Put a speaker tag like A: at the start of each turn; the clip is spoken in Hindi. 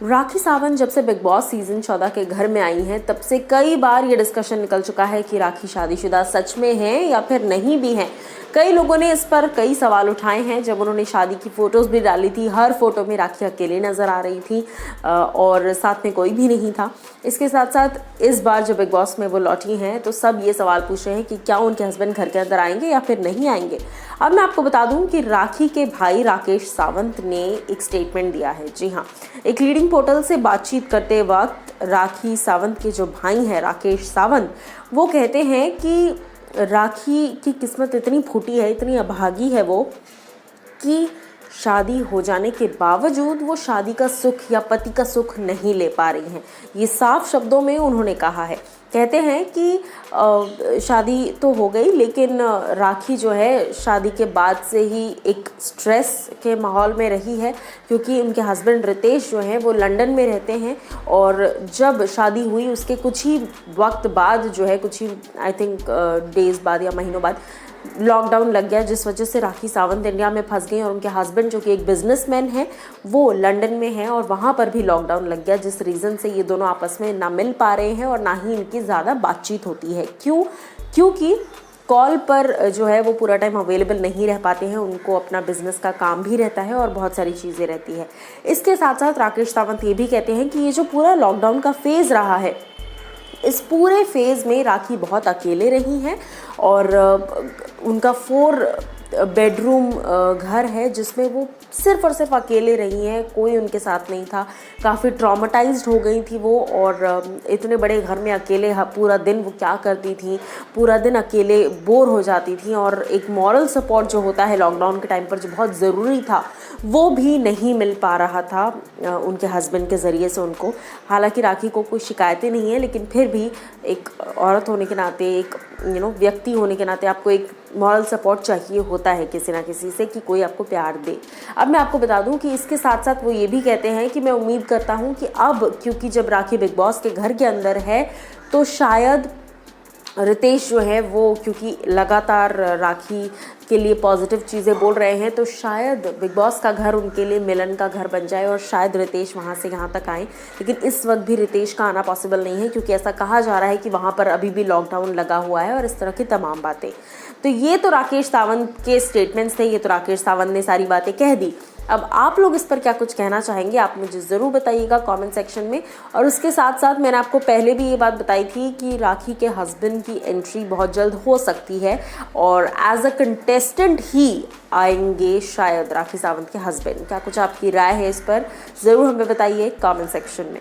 A: राखी सावंत जब से बिग बॉस सीजन 14 के घर में आई हैं तब से कई बार ये डिस्कशन निकल चुका है कि राखी शादीशुदा सच में हैं या फिर नहीं भी हैं। कई लोगों ने इस पर कई सवाल उठाए हैं। जब उन्होंने शादी की फोटोज भी डाली थी, हर फोटो में राखी अकेले नजर आ रही थी और साथ में कोई भी नहीं था। इसके साथ साथ इस बार जब बिग बॉस में वो लौटी हैं तो सब ये सवाल पूछ रहे हैं कि क्या उनके हस्बैंड घर के अंदर आएंगे या फिर नहीं आएंगे। अब मैं आपको बता दूं कि राखी के भाई राकेश सावंत ने एक स्टेटमेंट दिया है। जी हाँ, एक लीडिंग पोर्टल से बातचीत करते वक्त राखी सावंत के जो भाई हैं राकेश सावंत, वो कहते हैं कि राखी की किस्मत इतनी फूटी है, इतनी अभागी है वो, कि शादी हो जाने के बावजूद वो शादी का सुख या पति का सुख नहीं ले पा रही हैं। ये साफ शब्दों में उन्होंने कहा है। कहते हैं कि शादी तो हो गई, लेकिन राखी जो है शादी के बाद से ही एक स्ट्रेस के माहौल में रही है, क्योंकि उनके हस्बैंड रितेश जो हैं वो लंदन में रहते हैं और जब शादी हुई उसके कुछ ही वक्त बाद जो है, कुछ ही आई थिंक डेज़ बाद या महीनों बाद लॉकडाउन लग गया, जिस वजह से राखी सावंत इंडिया में फंस गई और उनके हस्बैंड जो कि एक बिजनेसमैन है वो लंदन में है और वहाँ पर भी लॉकडाउन लग गया, जिस रीज़न से ये दोनों आपस में ना मिल पा रहे हैं और ना ही इनकी ज़्यादा बातचीत होती है। क्योंकि कॉल पर जो है वो पूरा टाइम अवेलेबल नहीं रह पाते हैं, उनको अपना बिजनेस का काम भी रहता है और बहुत सारी चीज़ें रहती है। इसके साथ साथ राकेश सावंत ये भी कहते हैं कि ये जो पूरा लॉकडाउन का फेज़ रहा है, इस पूरे फेज़ में राखी बहुत अकेले रही हैं और उनका 4 बेडरूम घर है जिसमें वो सिर्फ़ और सिर्फ अकेले रही हैं, कोई उनके साथ नहीं था। काफ़ी ट्रॉमेटाइज्ड हो गई थी वो और इतने बड़े घर में अकेले पूरा दिन वो क्या करती थी, पूरा दिन अकेले बोर हो जाती थी और एक मॉरल सपोर्ट जो होता है लॉकडाउन के टाइम पर जो बहुत ज़रूरी था वो भी नहीं मिल पा रहा था उनके हस्बैंड के ज़रिए से उनको। हालांकि राखी को कोई शिकायतें नहीं है, लेकिन फिर भी एक औरत होने के नाते, एक व्यक्ति होने के नाते आपको एक मॉरल सपोर्ट चाहिए होता है किसी ना किसी से, कि कोई आपको प्यार दे। अब मैं आपको बता दूं कि इसके साथ साथ वो ये भी कहते हैं कि मैं उम्मीद करता हूं कि अब क्योंकि जब राखी बिग बॉस के घर के अंदर है तो शायद रितेश जो है वो, क्योंकि लगातार राखी के लिए पॉजिटिव चीज़ें बोल रहे हैं, तो शायद बिग बॉस का घर उनके लिए मिलन का घर बन जाए और शायद रितेश वहाँ से यहाँ तक आए। लेकिन इस वक्त भी रितेश का आना पॉसिबल नहीं है, क्योंकि ऐसा कहा जा रहा है कि वहाँ पर अभी भी लॉकडाउन लगा हुआ है और इस तरह की तमाम बातें। तो ये तो राकेश सावंत के स्टेटमेंट्स थे, ये तो राकेश सावंत ने सारी बातें कह दी। अब आप लोग इस पर क्या कुछ कहना चाहेंगे, आप मुझे ज़रूर बताइएगा कमेंट सेक्शन में। और उसके साथ साथ मैंने आपको पहले भी ये बात बताई थी कि राखी के हस्बैंड की एंट्री बहुत जल्द हो सकती है और एज अ कंटेस्टेंट ही आएंगे शायद राखी सावंत के हस्बैंड। क्या कुछ आपकी राय है इस पर, ज़रूर हमें बताइए कमेंट सेक्शन में।